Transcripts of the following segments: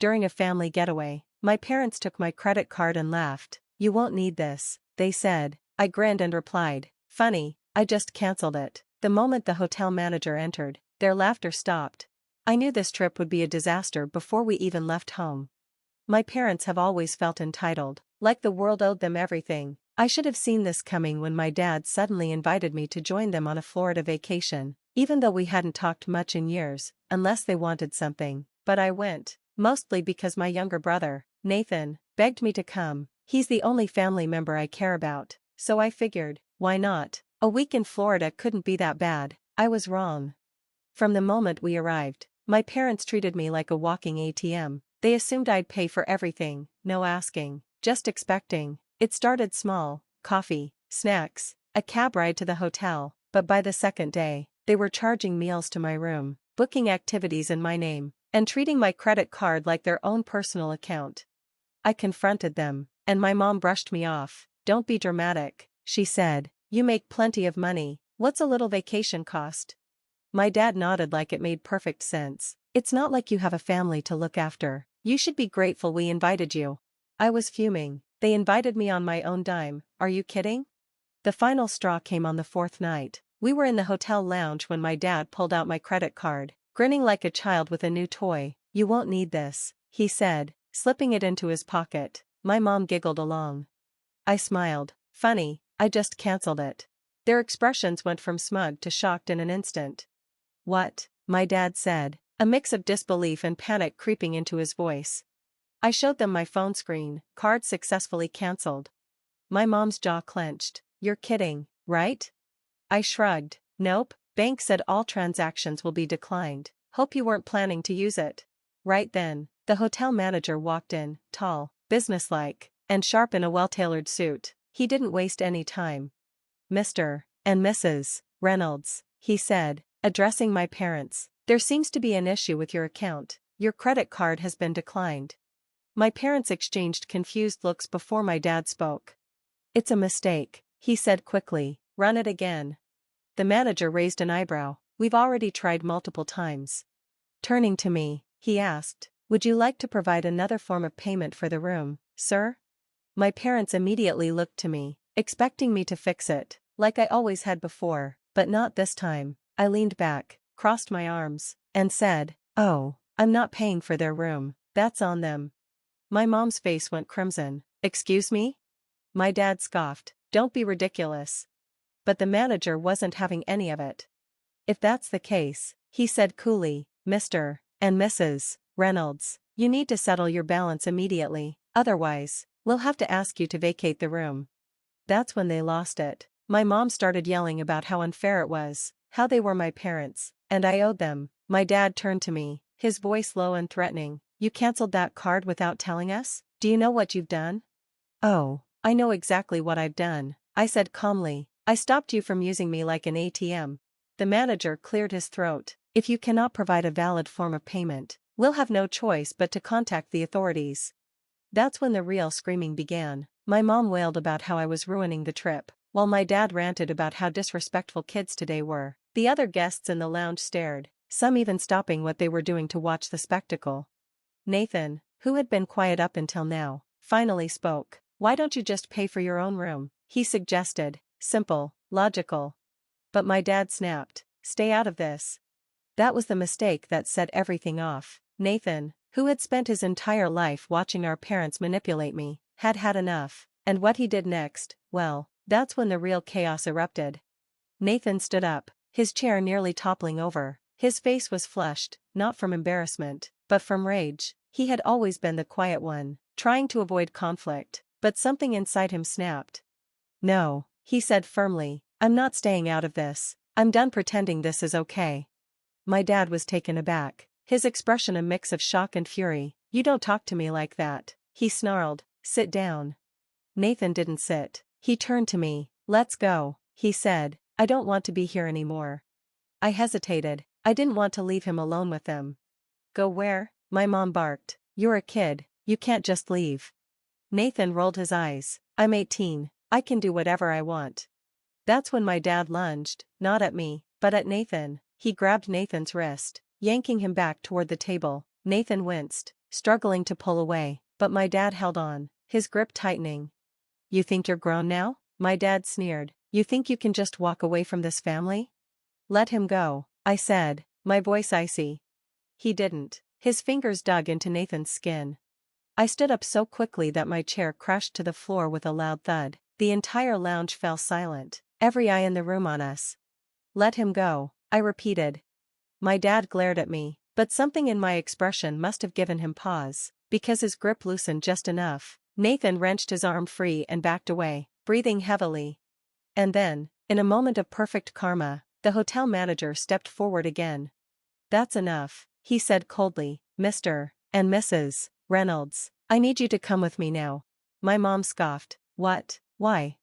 during a family getaway. My parents took my credit card and laughed. "You won't need this," they said. I grinned and replied, "Funny, I just canceled it." The moment the hotel manager entered, their laughter stopped. I knew this trip would be a disaster before we even left home. My parents have always felt entitled, like the world owed them everything. I should have seen this coming when my dad suddenly invited me to join them on a Florida vacation, even though we hadn't talked much in years, unless they wanted something. But I went, mostly because my younger brother, Nathan, begged me to come. He's the only family member I care about, so I figured, why not? A week in Florida couldn't be that bad. I was wrong. From the moment we arrived, my parents treated me like a walking ATM. They assumed I'd pay for everything, no asking, just expecting. It started small: coffee, snacks, a cab ride to the hotel, but by the second day, they were charging meals to my room, booking activities in my name, and treating my credit card like their own personal account. I confronted them, and my mom brushed me off. "Don't be dramatic," she said. "You make plenty of money. What's a little vacation cost?" My dad nodded like it made perfect sense. "It's not like you have a family to look after. You should be grateful we invited you." I was fuming. They invited me on my own dime, are you kidding? The final straw came on the fourth night. We were in the hotel lounge when my dad pulled out my credit card, grinning like a child with a new toy. "You won't need this," he said, slipping it into his pocket. My mom giggled along. I smiled. "Funny, I just canceled it." Their expressions went from smug to shocked in an instant. "What?" my dad said, a mix of disbelief and panic creeping into his voice. I showed them my phone screen: "Card successfully cancelled." My mom's jaw clenched. "You're kidding, right?" I shrugged. "Nope, bank said all transactions will be declined. Hope you weren't planning to use it." Right then, the hotel manager walked in, tall, businesslike, and sharp in a well-tailored suit. He didn't waste any time. "Mr. and Mrs. Reynolds," he said, addressing my parents, "there seems to be an issue with your account. Your credit card has been declined." My parents exchanged confused looks before my dad spoke. "It's a mistake," he said quickly. "Run it again." The manager raised an eyebrow. "We've already tried multiple times." Turning to me, he asked, "Would you like to provide another form of payment for the room, sir?" My parents immediately looked to me, expecting me to fix it, like I always had before, but not this time. I leaned back, crossed my arms, and said, "Oh, I'm not paying for their room. That's on them." My mom's face went crimson. "Excuse me?" My dad scoffed. "Don't be ridiculous." But the manager wasn't having any of it. "If that's the case," he said coolly, "Mr. and Mrs. Reynolds, you need to settle your balance immediately, otherwise, we'll have to ask you to vacate the room." That's when they lost it. My mom started yelling about how unfair it was, how they were my parents, and I owed them. My dad turned to me, his voice low and threatening. "You canceled that card without telling us? Do you know what you've done?" "Oh, I know exactly what I've done," I said calmly. "I stopped you from using me like an ATM." The manager cleared his throat. "If you cannot provide a valid form of payment, we'll have no choice but to contact the authorities." That's when the real screaming began. My mom wailed about how I was ruining the trip, while my dad ranted about how disrespectful kids today were. The other guests in the lounge stared, some even stopping what they were doing to watch the spectacle. Nathan, who had been quiet up until now, finally spoke. "Why don't you just pay for your own room?" he suggested. Simple, logical. But my dad snapped, "Stay out of this." That was the mistake that set everything off. Nathan, who had spent his entire life watching our parents manipulate me, had had enough. And what he did next, well, that's when the real chaos erupted. Nathan stood up, his chair nearly toppling over. His face was flushed, not from embarrassment, but from rage. He had always been the quiet one, trying to avoid conflict, but something inside him snapped. "No," he said firmly, "I'm not staying out of this. I'm done pretending this is okay." My dad was taken aback, his expression a mix of shock and fury. "You don't talk to me like that," he snarled. "Sit down." Nathan didn't sit. He turned to me. "Let's go," he said. "I don't want to be here anymore." I hesitated. I didn't want to leave him alone with them. "Go where?" my mom barked. "You're a kid, you can't just leave." Nathan rolled his eyes. "I'm 18, I can do whatever I want." That's when my dad lunged, not at me, but at Nathan. He grabbed Nathan's wrist, yanking him back toward the table. Nathan winced, struggling to pull away, but my dad held on, his grip tightening. "You think you're grown now?" My dad sneered. "You think you can just walk away from this family?" "Let him go," I said, my voice icy. He didn't. His fingers dug into Nathan's skin. I stood up so quickly that my chair crashed to the floor with a loud thud. The entire lounge fell silent, every eye in the room on us. "Let him go," I repeated. My dad glared at me, but something in my expression must have given him pause, because his grip loosened just enough. Nathan wrenched his arm free and backed away, breathing heavily. And then, in a moment of perfect karma, the hotel manager stepped forward again. "That's enough," he said coldly. "Mr. and Mrs. Reynolds, I need you to come with me now." My mom scoffed. "What? Why?"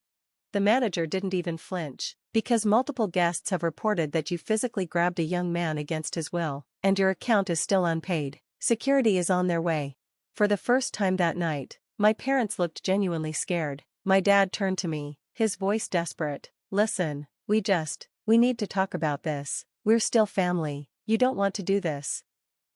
The manager didn't even flinch. "Because multiple guests have reported that you physically grabbed a young man against his will, and your account is still unpaid. Security is on their way." For the first time that night, my parents looked genuinely scared. My dad turned to me, his voice desperate. "Listen, we need to talk about this. We're still family. You don't want to do this."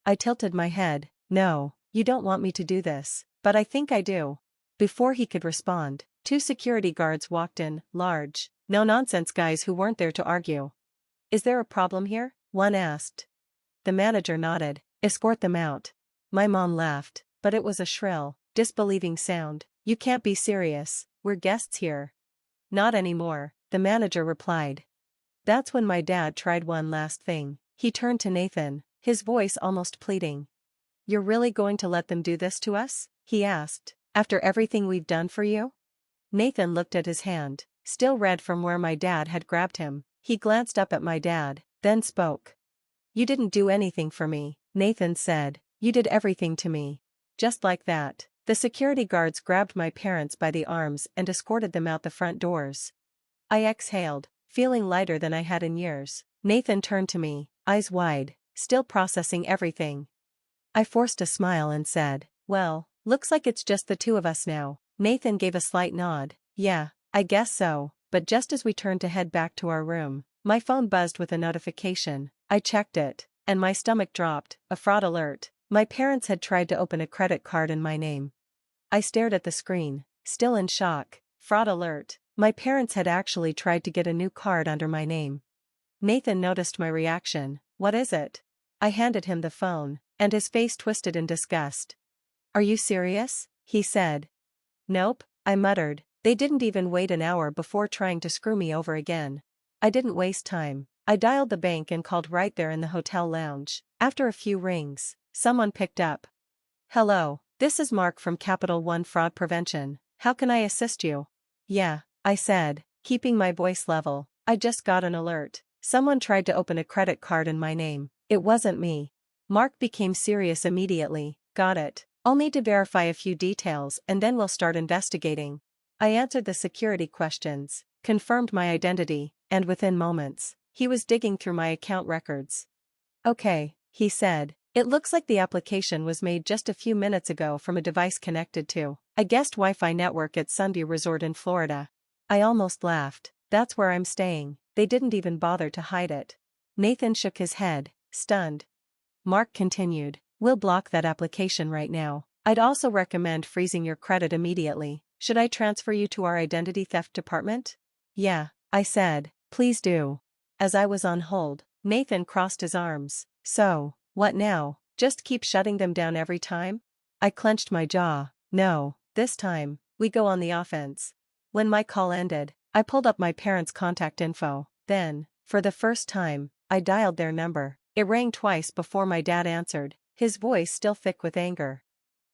I tilted my head. "No, you don't want me to do this, but I think I do." Before he could respond, two security guards walked in, large, no-nonsense guys who weren't there to argue. "Is there a problem here?" one asked. The manager nodded. "Escort them out." My mom laughed, but it was a shrill, disbelieving sound. "You can't be serious, we're guests here." "Not anymore," the manager replied. That's when my dad tried one last thing. He turned to Nathan, his voice almost pleading. "You're really going to let them do this to us?" he asked. "After everything we've done for you?" Nathan looked at his hand, still red from where my dad had grabbed him. He glanced up at my dad, then spoke. "You didn't do anything for me," Nathan said. "You did everything to me." Just like that, the security guards grabbed my parents by the arms and escorted them out the front doors. I exhaled, feeling lighter than I had in years. Nathan turned to me, eyes wide, still processing everything. I forced a smile and said, "Well, looks like it's just the two of us now." Nathan gave a slight nod. "Yeah, I guess so," but just as we turned to head back to our room, my phone buzzed with a notification. I checked it, and my stomach dropped. A fraud alert. My parents had tried to open a credit card in my name. I stared at the screen, still in shock. Fraud alert. My parents had actually tried to get a new card under my name. Nathan noticed my reaction. "What is it?" I handed him the phone, and his face twisted in disgust. "Are you serious?" he said. "Nope," I muttered. "They didn't even wait an hour before trying to screw me over again." I didn't waste time. I dialed the bank and called right there in the hotel lounge. After a few rings, someone picked up. "Hello, this is Mark from Capital One Fraud Prevention. How can I assist you?" "Yeah," I said, keeping my voice level. "I just got an alert. Someone tried to open a credit card in my name. It wasn't me." Mark became serious immediately. "Got it. I'll need to verify a few details and then we'll start investigating." I answered the security questions, confirmed my identity, and within moments, he was digging through my account records. "Okay," he said. "It looks like the application was made just a few minutes ago from a device connected to a guest Wi-Fi network at Sunview Resort in Florida." I almost laughed. "That's where I'm staying." They didn't even bother to hide it. Nathan shook his head, stunned. Mark continued. "We'll block that application right now. I'd also recommend freezing your credit immediately. Should I transfer you to our identity theft department?" "Yeah," I said. "Please do." As I was on hold, Nathan crossed his arms. "So, what now? Just keep shutting them down every time?" I clenched my jaw. "No, this time, we go on the offense." When my call ended, I pulled up my parents' contact info. Then, for the first time, I dialed their number. It rang twice before my dad answered, his voice still thick with anger.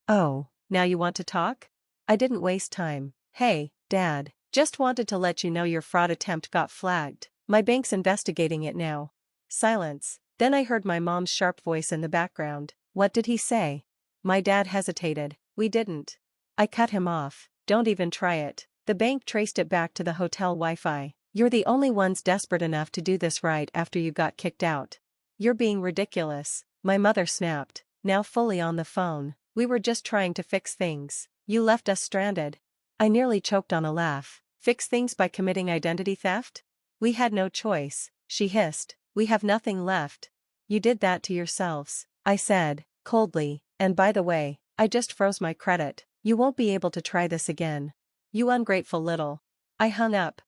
"Oh, now you want to talk?" I didn't waste time. "Hey, Dad, just wanted to let you know your fraud attempt got flagged. My bank's investigating it now." Silence. Then I heard my mom's sharp voice in the background. "What did he say?" My dad hesitated. "We didn't." I cut him off. "Don't even try it. The bank traced it back to the hotel Wi-Fi. You're the only ones desperate enough to do this right after you got kicked out." "You're being ridiculous," my mother snapped, now fully on the phone. "We were just trying to fix things. You left us stranded." I nearly choked on a laugh. "Fix things by committing identity theft?" "We had no choice," she hissed. "We have nothing left." "You did that to yourselves," I said, coldly, And by the way, I just froze my credit. You won't be able to try this again. You ungrateful little. I hung up.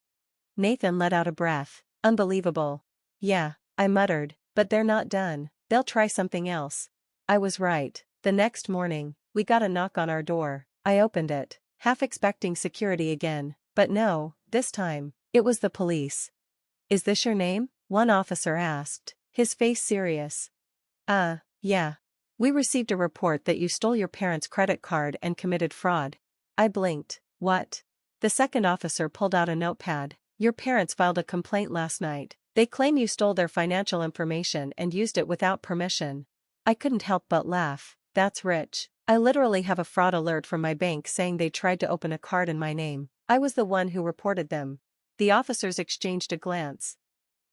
Nathan let out a breath. Unbelievable. Yeah, I muttered, but they're not done. They'll try something else. I was right. The next morning, we got a knock on our door. I opened it, half expecting security again, but no, this time, it was the police. Is this your name? One officer asked, his face serious. Yeah. We received a report that you stole your parents' credit card and committed fraud. I blinked. What? The second officer pulled out a notepad. Your parents filed a complaint last night. They claim you stole their financial information and used it without permission. I couldn't help but laugh. That's rich. I literally have a fraud alert from my bank saying they tried to open a card in my name. I was the one who reported them. The officers exchanged a glance.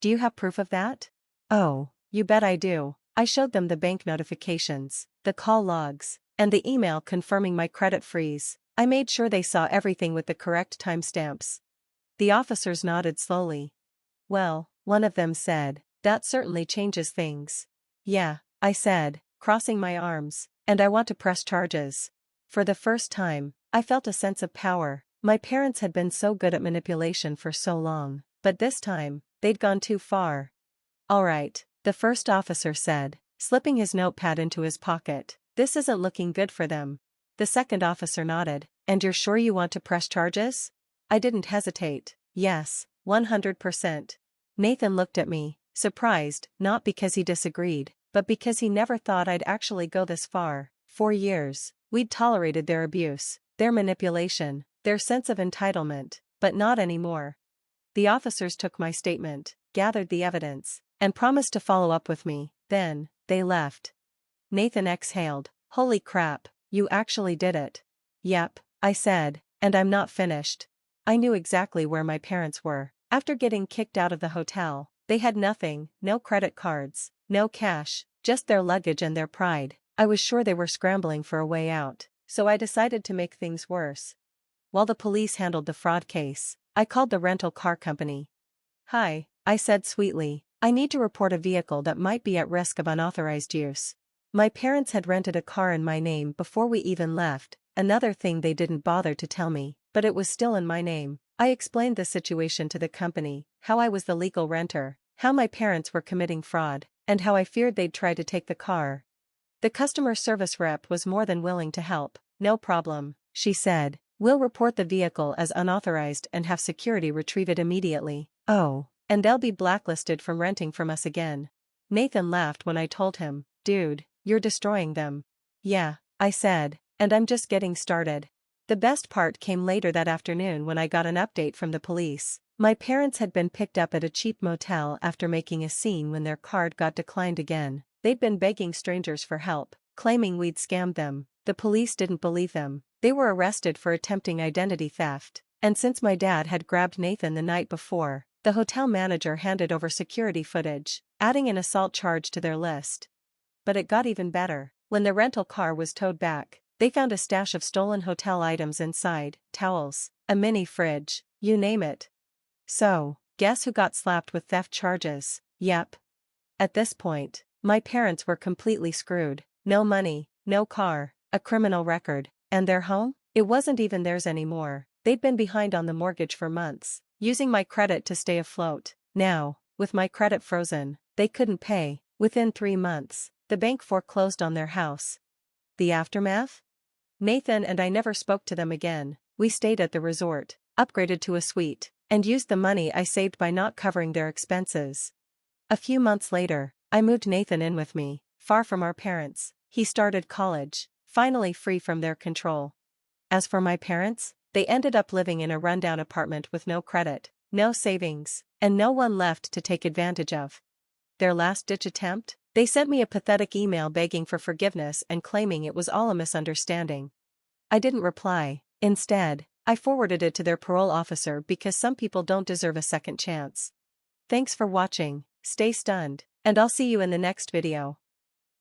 Do you have proof of that? Oh, you bet I do. I showed them the bank notifications, the call logs, and the email confirming my credit freeze. I made sure they saw everything with the correct timestamps. The officers nodded slowly. Well, one of them said, that certainly changes things. Yeah, I said, crossing my arms, and I want to press charges. For the first time, I felt a sense of power. My parents had been so good at manipulation for so long, but this time, they'd gone too far. All right, the first officer said, slipping his notepad into his pocket. This isn't looking good for them. The second officer nodded. And you're sure you want to press charges? I didn't hesitate. Yes, 100%. Nathan looked at me, surprised, not because he disagreed, but because he never thought I'd actually go this far. 4 years, we'd tolerated their abuse, their manipulation, their sense of entitlement, but not anymore. The officers took my statement, gathered the evidence, and promised to follow up with me. Then, they left. Nathan exhaled. Holy crap, you actually did it. Yep, I said, and I'm not finished. I knew exactly where my parents were. After getting kicked out of the hotel, they had nothing, no credit cards, no cash, just their luggage and their pride. I was sure they were scrambling for a way out, so I decided to make things worse. While the police handled the fraud case, I called the rental car company. Hi, I said sweetly, I need to report a vehicle that might be at risk of unauthorized use. My parents had rented a car in my name before we even left, another thing they didn't bother to tell me, but it was still in my name. I explained the situation to the company, how I was the legal renter, how my parents were committing fraud, and how I feared they'd try to take the car. The customer service rep was more than willing to help. No problem, she said. We'll report the vehicle as unauthorized and have security retrieve it immediately. Oh, and they'll be blacklisted from renting from us again. Nathan laughed when I told him, dude, you're destroying them. Yeah, I said, and I'm just getting started. The best part came later that afternoon when I got an update from the police. My parents had been picked up at a cheap motel after making a scene when their card got declined again. They'd been begging strangers for help, claiming we'd scammed them. The police didn't believe them. They were arrested for attempting identity theft. And since my dad had grabbed Nathan the night before, the hotel manager handed over security footage, adding an assault charge to their list. But it got even better. When the rental car was towed back, they found a stash of stolen hotel items inside, towels, a mini fridge, you name it. So, guess who got slapped with theft charges? Yep. At this point, my parents were completely screwed. No money, no car, a criminal record, and their home? It wasn't even theirs anymore. They'd been behind on the mortgage for months, using my credit to stay afloat. Now, with my credit frozen, they couldn't pay. Within 3 months, the bank foreclosed on their house. The aftermath? Nathan and I never spoke to them again. We stayed at the resort, upgraded to a suite, and used the money I saved by not covering their expenses. A few months later, I moved Nathan in with me, far from our parents. He started college, finally free from their control. As for my parents, they ended up living in a rundown apartment with no credit, no savings, and no one left to take advantage of. Their last-ditch attempt? They sent me a pathetic email begging for forgiveness and claiming it was all a misunderstanding. I didn't reply. Instead, I forwarded it to their parole officer because some people don't deserve a second chance. Thanks for watching, stay stunned, and I'll see you in the next video.